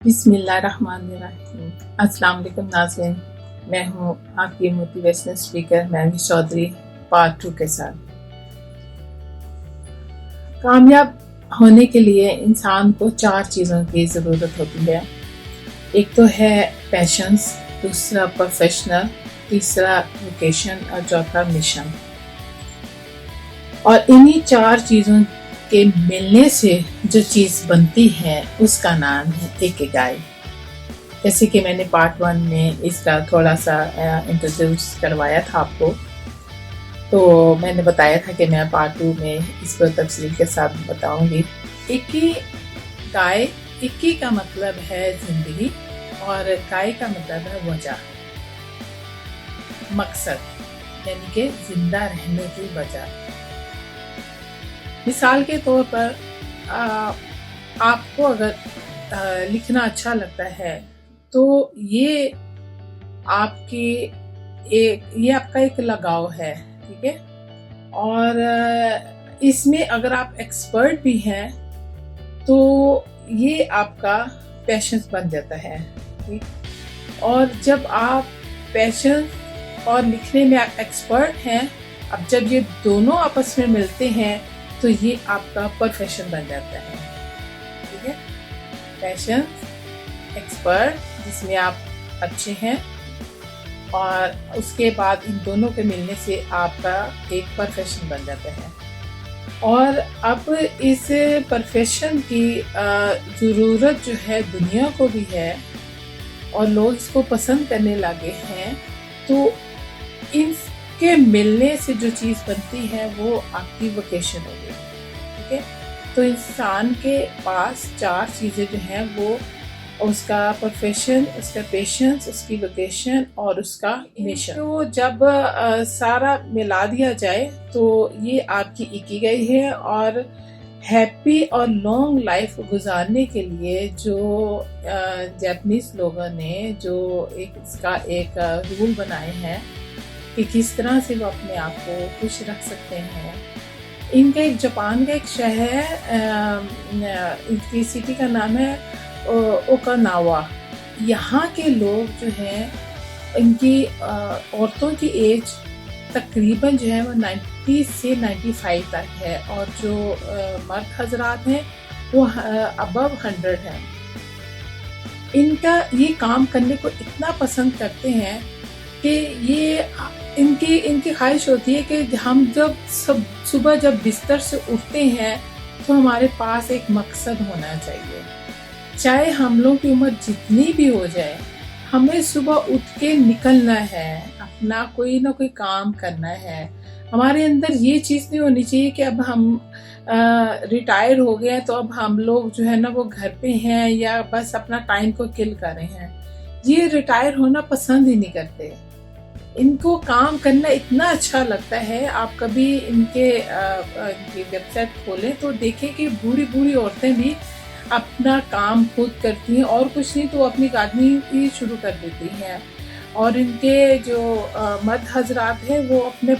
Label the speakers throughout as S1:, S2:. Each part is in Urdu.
S1: بسم اللہ الرحمن الرحیم۔ السلام علیکم ناظرین، میں ہوں آپ کی motivational speaker Mehwish Chaudhry part 2 کے ساتھ۔ کامیاب ہونے کے لیے انسان کو 4 چیزوں کی ضرورت ہوتی ہے۔ ایک تو ہے پیشنس، دوسرا پروفیشنل، تیسرا ووکیشن اور چوتھا مشن۔ اور انہی 4 چیزوں کے ملنے سے جو چیز بنتی ہے اس کا نام ہے اکیگائی۔ جیسے کہ میں نے پارٹ 1 میں اس کا تھوڑا سا انٹروڈیوس کروایا تھا آپ کو، تو میں نے بتایا تھا کہ میں پارٹ 2 میں اس کو تفصیل کے ساتھ بتاؤں گی۔ اکیگائی، اکی کا مطلب ہے زندگی اور گائی کا مطلب ہے وجہ، مقصد، یعنی کہ زندہ رہنے کی وجہ۔ مثال کے طور پر آپ کو اگر لکھنا اچھا لگتا ہے تو یہ آپ کا ایک لگاؤ ہے، ٹھیک ہے۔ اور اس میں اگر آپ ایکسپرٹ بھی ہیں تو یہ آپ کا پیشنس بن جاتا ہے، ٹھیک۔ اور جب آپ پیشنس اور لکھنے میں ایکسپرٹ ہیں، اب جب یہ دونوں آپس میں ملتے ہیں تو یہ آپ کا پروفیشن بن جاتا ہے، ٹھیک ہے۔ پیشنس، ایکسپرٹ جس میں آپ اچھے ہیں، اور اس کے بعد ان دونوں کے ملنے سے آپ کا ایک پروفیشن بن جاتا ہے۔ اور اب اس پروفیشن کی ضرورت جو ہے دنیا کو بھی ہے اور لوگ اس کو پسند کرنے لگے ہیں، تو ان کے ملنے سے جو چیز بنتی ہے وہ آپ کی ووکیشن ہوگی، ٹھیک ہے۔ تو انسان کے پاس 4 چیزیں جو ہیں وہ اس کا پروفیشن، اس کا پیشنس، اس کی ووکیشن اور اس کا مشن، تو جب سارا ملا دیا جائے تو یہ آپ کی اکیگائی ہے۔ اور ہیپی اور لانگ لائف گزارنے کے لیے جو جاپنیز لوگوں نے جو اس کا ایک رول بنائے ہیں کہ کس طرح سے وہ اپنے آپ کو خوش رکھ سکتے ہیں۔ ان کا ایک جاپان کا ایک شہر ہے، ان کی سٹی کا نام ہے اوکیناوا۔ یہاں کے لوگ جو ہیں، ان کی عورتوں کی ایج تقریباً جو ہے وہ 90 سے 95 تک ہے، اور جو مرد حضرات ہیں وہ ابو 100 ہیں۔ ان کا یہ کام کرنے کو اتنا پسند کرتے ہیں کہ یہ ان کی خواہش ہوتی ہے کہ ہم جب صبح جب بستر سے اٹھتے ہیں تو ہمارے پاس ایک مقصد ہونا چاہیے، چاہے ہم لوگوں کی عمر جتنی بھی ہو جائے، ہمیں صبح اٹھ کے نکلنا ہے، اپنا کوئی نہ کوئی کام کرنا ہے۔ ہمارے اندر یہ چیز نہیں ہونی چاہیے کہ اب ہم ریٹائر ہو گئے تو اب ہم لوگ جو ہے نا وہ گھر پہ ہیں یا بس اپنا ٹائم کو کل کر رہے ہیں۔ یہ ریٹائر ہونا پسند ہی نہیں کرتے، ان کو کام کرنا اتنا اچھا لگتا ہے۔ آپ کبھی ان کی ویب سائٹ کھولیں تو دیکھیں کہ بوڑھی عورتیں بھی اپنا کام خود کرتی ہیں، اور کچھ نہیں تو اپنی گارڈننگ بھی شروع کر دیتی ہیں۔ اور ان کے جو مرد حضرات ہیں وہ اپنے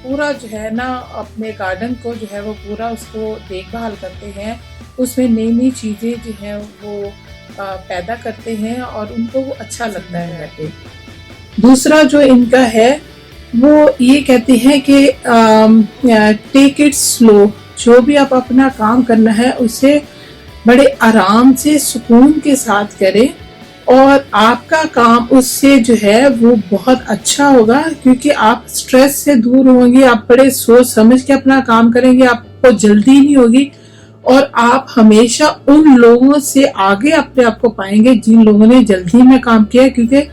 S1: پورا جو ہے نا اپنے گارڈن کو جو ہے وہ پورا اس کو دیکھ بھال کرتے ہیں، اس میں نئی چیزیں جو ہیں وہ پیدا کرتے ہیں، اور ان کو وہ اچھا لگتا ہے کرتے۔ دوسرا جو ان کا ہے وہ یہ کہتے ہیں کہ ٹیک اٹ سلو، جو بھی آپ اپنا کام کرنا ہے اسے بڑے آرام سے سکون کے ساتھ کریں، اور آپ کا کام اس سے جو ہے وہ بہت اچھا ہوگا، کیونکہ آپ سٹریس سے دور ہوں گے، آپ بڑے سوچ سمجھ کے اپنا کام کریں گے، آپ کو جلدی نہیں ہوگی، اور آپ ہمیشہ ان لوگوں سے آگے اپنے آپ کو پائیں گے جن لوگوں نے جلدی میں کام کیا، کیونکہ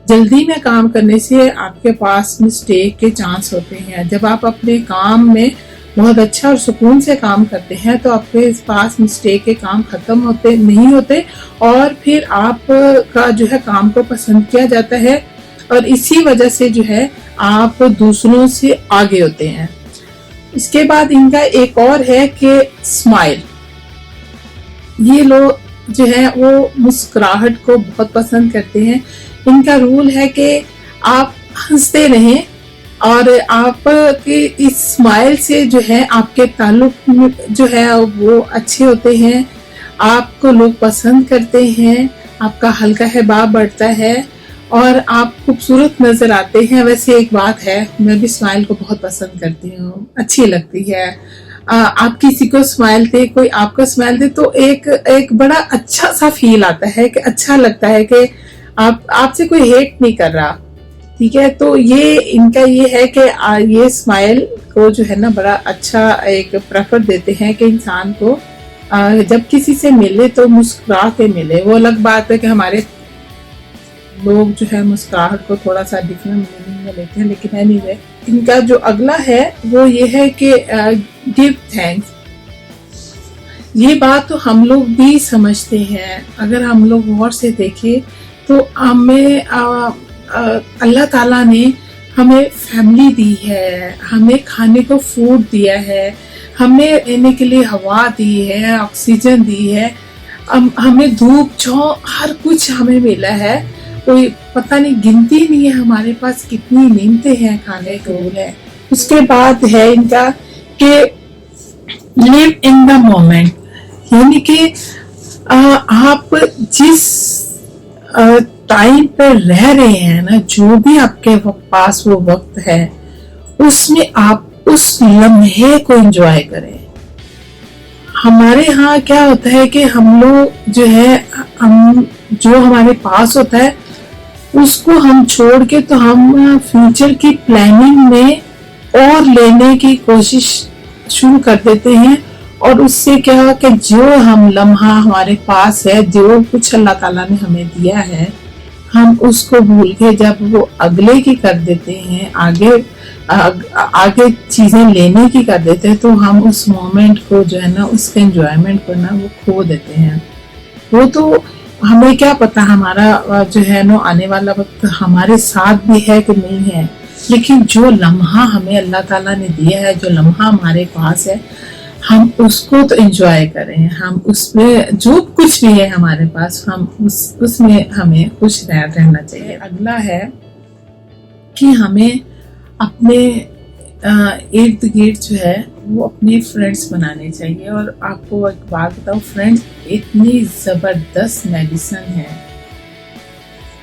S1: جلدی میں کام کرنے سے آپ کے پاس مسٹیک کے چانس ہوتے ہیں۔ جب آپ اپنے کام میں بہت اچھا اور سکون سے کام کرتے ہیں تو آپ کے پاس مسٹیک کے کام ختم نہیں ہوتے، اور پھر آپ کا جو ہے کام کو پسند کیا جاتا ہے، اور اسی وجہ سے جو ہے آپ دوسروں سے آگے ہوتے ہیں۔ اس کے بعد ان کا ایک اور ہے کہ اسمائل۔ یہ لوگ جو ہیں وہ مسکراہٹ کو بہت پسند کرتے ہیں۔ ان کا رول ہے کہ آپ ہنستے رہیں، اور آپ کے اس اسمائل سے جو ہے آپ کے تعلق جو ہے وہ اچھے ہوتے ہیں، آپ کو لوگ پسند کرتے ہیں، آپ کا ہلکا حباب بڑھتا ہے اور آپ خوبصورت نظر آتے ہیں. ویسے ایک بات ہے، میں بھی اسمائل کو بہت پسند کرتی ہوں، اچھی لگتی ہے. آپ کسی کو اسمائل دے، کوئی آپ کو اسمائل دے تو ایک بڑا اچھا سا فیل آتا ہے کہ اچھا لگتا ہے کہ آپ سے کوئی ہیٹ نہیں کر رہا. ٹھیک ہے، تو یہ ان کا یہ ہے کہ یہ اسمائل کو جو ہے نا بڑا اچھا ایک پریفر دیتے ہیں کہ انسان کو جب کسی سے ملے تو مسکرا کے ملے. وہ الگ بات ہے کہ ہمارے لوگ جو ہے مسکراہٹ کو تھوڑا سا ڈفرنٹ میننگ میں لیتے ہیں، لیکن اینی وے ان کا جو اگلا ہے وہ یہ ہے کہ گیو تھینکس. یہ بات تو ہم لوگ بھی سمجھتے ہیں. اگر ہم لوگ غور سے دیکھیں تو ہمیں اللہ تعالیٰ نے ہمیں فیملی دی ہے، ہمیں کھانے کو فوڈ دیا ہے، ہمیں رہنے کے لیے ہوا دی ہے، آکسیجن دی ہے، ہمیں دھوپ چھاؤں ہر کچھ ہمیں ملا ہے. کوئی پتہ نہیں گنتی نہیں ہے ہمارے پاس کتنی نعمتیں ہیں کھانے کو ہے. اس کے بعد ہے ان کا کہ live in the moment، یعنی کہ آپ جس ٹائم پر رہ رہے ہیں نا، جو بھی آپ کے پاس وہ وقت ہے، اس میں آپ اس لمحے کو انجوائے کریں. ہمارے ہاں کیا ہوتا ہے کہ ہم لوگ جو ہے جو ہمارے پاس ہوتا ہے اس کو ہم چھوڑ کے تو ہم فیوچر کی پلاننگ میں اور لینے کی کوشش شروع کر دیتے ہیں. اور اس سے کیا کہ جو ہم لمحہ ہمارے پاس ہے، جو کچھ اللہ تعالیٰ نے ہمیں دیا ہے، ہم اس کو بھول کے جب وہ اگلے کی کر دیتے ہیں، آگے چیزیں لینے کی کر دیتے ہیں، تو ہم اس مومنٹ کو جو ہے نا، اس کے انجوائمنٹ کو نا وہ کھو دیتے ہیں. وہ تو ہمیں کیا پتا ہمارا جو ہے نا آنے والا وقت ہمارے ساتھ بھی ہے کہ نہیں ہے، لیکن جو لمحہ ہمیں اللہ تعالیٰ نے دیا ہے، جو لمحہ ہمارے پاس ہے، ہم اس کو تو انجوائے کریں. ہم اس میں جو کچھ بھی ہے ہمارے پاس، ہم اس میں ہمیں خوش رہنا چاہیے. اگلا ہے کہ ہمیں اپنے ارد گرد جو ہے وہ اپنے فرینڈس بنانے چاہیے. اور آپ کو ایک بات بتاؤ، فرینڈس اتنی زبردست میڈیسن ہے،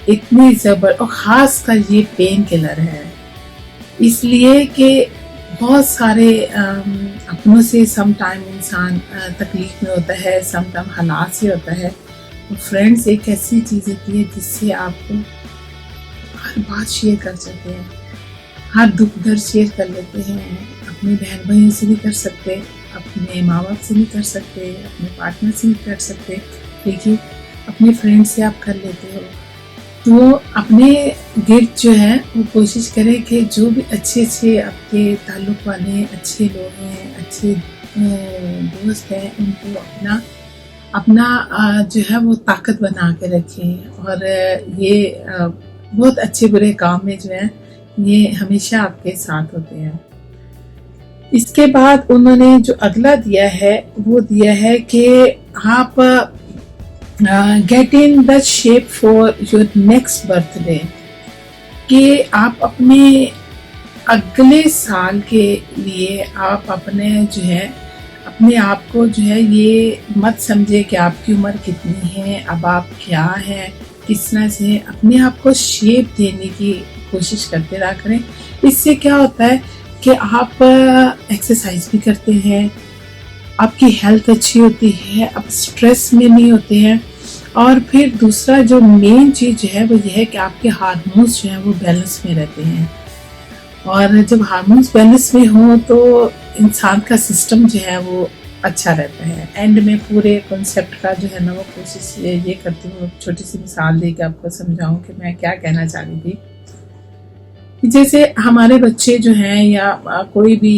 S1: اتنی اور خاص کر یہ پین کلر ہے. اس لیے کہ بہت سارے اپنوں سے سم ٹائم انسان تکلیف میں ہوتا ہے، سم ٹائم حالات سے ہوتا ہے. فرینڈس ایک ایسی چیز ہوتی ہے جس سے آپ کو ہر بات شیئر کر سکتے ہیں، ہر دکھ درد شیئر کر لیتے ہیں. اپنے بہن بھائیوں سے نہیں کر سکتے، اپنے ماں باپ سے نہیں کر سکتے، اپنے پارٹنر سے نہیں کر سکتے، لیکن اپنے فرینڈ سے آپ کر لیتے ہو. تو اپنے گرد جو ہے وہ کوشش کریں کہ جو بھی اچھے آپ کے تعلق والے اچھے لوگ ہیں، اچھے دوست ہیں، ان کو اپنا جو ہے وہ طاقت بنا کے رکھیں. اور یہ بہت اچھے برے کام میں جو ہے یہ ہمیشہ آپ کے ساتھ ہوتے ہیں. اس کے بعد انہوں نے جو اگلا دیا ہے وہ دیا ہے کہ آپ get in the shape for your next birthday، کہ آپ اپنے اگلے سال کے لیے آپ اپنے جو ہے اپنے آپ کو جو ہے یہ مت سمجھے کہ آپ کی عمر کتنی ہے، اب آپ کیا ہے، کس طرح سے اپنے آپ کو شیپ دینے کی کوشش کرتے رہا کریں. اس سے کیا ہوتا ہے کہ آپ ایکسرسائز بھی کرتے ہیں، آپ کی ہیلتھ اچھی ہوتی ہے، آپ اسٹریس میں نہیں ہوتے ہیں. اور پھر دوسرا جو مین چیز جو ہے وہ یہ ہے کہ آپ کے ہارمونز جو ہیں وہ بیلنس میں رہتے ہیں. اور جب ہارمونز بیلنس میں ہوں تو انسان کا سسٹم جو ہے وہ اچھا رہتا ہے. اینڈ میں پورے کنسیپٹ کا جو ہے نا وہ کوشش یہ کرتی ہوں چھوٹی سی مثال دے کے آپ کو سمجھاؤں کہ میں کیا کہنا چاہ رہی تھی. جیسے ہمارے بچے جو ہیں یا کوئی بھی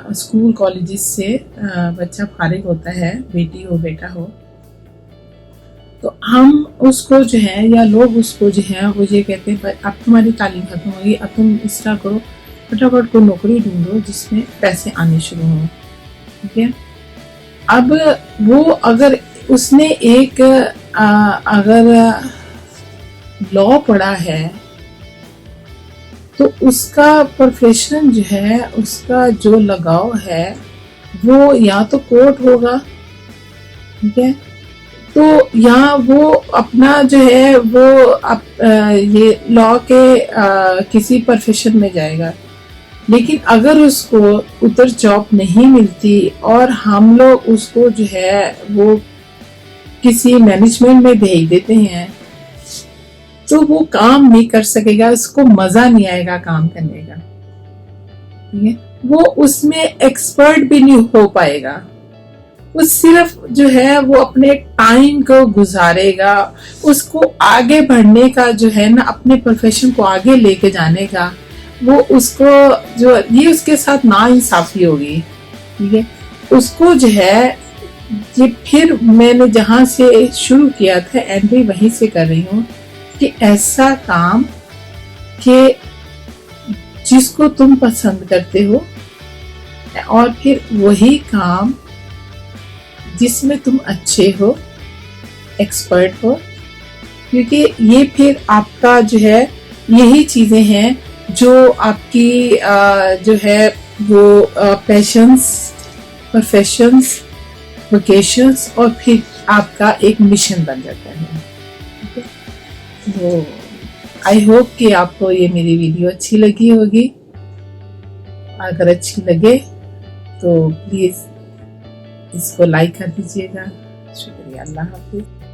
S1: اسکول کالجز سے بچہ فارغ ہوتا ہے، بیٹی ہو بیٹا ہو، تو ہم اس کو جو ہے یا لوگ اس کو جو ہے وہ یہ کہتے ہیں اب تمہاری تعلیم ختم ہوگی، اب تم اس طرح کرو، فٹافٹ کو نوکری ڈھونڈو جس میں پیسے آنے شروع ہوں. ٹھیک ہے، اب وہ اگر اس نے ایک اگر لا پڑھا ہے تو اس کا پروفیشن جو ہے، اس کا جو لگاؤ ہے وہ یا تو کورٹ ہوگا، ٹھیک ہے، تو یہاں وہ اپنا جو ہے وہ یہ لا کے کسی پروفیشن میں جائے گا، لیکن اگر اس کو ادھر جاب نہیں ملتی اور ہم لوگ اس کو جو ہے وہ کسی مینجمنٹ میں بھیج دیتے ہیں تو وہ کام نہیں کر سکے گا، اس کو مزہ نہیں آئے گا کام کرنے کا، وہ اس میں ایکسپرٹ بھی نہیں ہو پائے گا، وہ صرف جو ہے وہ اپنے ٹائم کو گزارے گا، اس کو آگے بڑھنے کا جو ہے نا، اپنے پروفیشن کو آگے لے کے جانے کا، وہ اس کو جو یہ اس کے ساتھ ناانصافی ہوگی، ٹھیک ہے۔ اس کو جو ہے یہ پھر میں نے جہاں سے شروع کیا تھا اینڈ وہیں سے کر رہی ہوں کہ ایسا کام کہ جس کو تم پسند کرتے ہو، اور پھر وہی کام جس میں تم اچھے ہو، ایکسپرٹ ہو، کیونکہ یہ پھر آپ کا جو ہے یہی چیزیں ہیں جو آپ کی جو ہے وہ پیشنس، پروفیشنس، ووکیشنس، اور پھر آپ کا ایک مشن بن جاتا ہے۔ تو آئی ہوپ کہ آپ کو یہ میری ویڈیو اچھی لگی ہوگی، اگر اچھی لگے تو پلیز اس کو لائک کر دیجیے گا۔ شکریہ، اللہ حافظ۔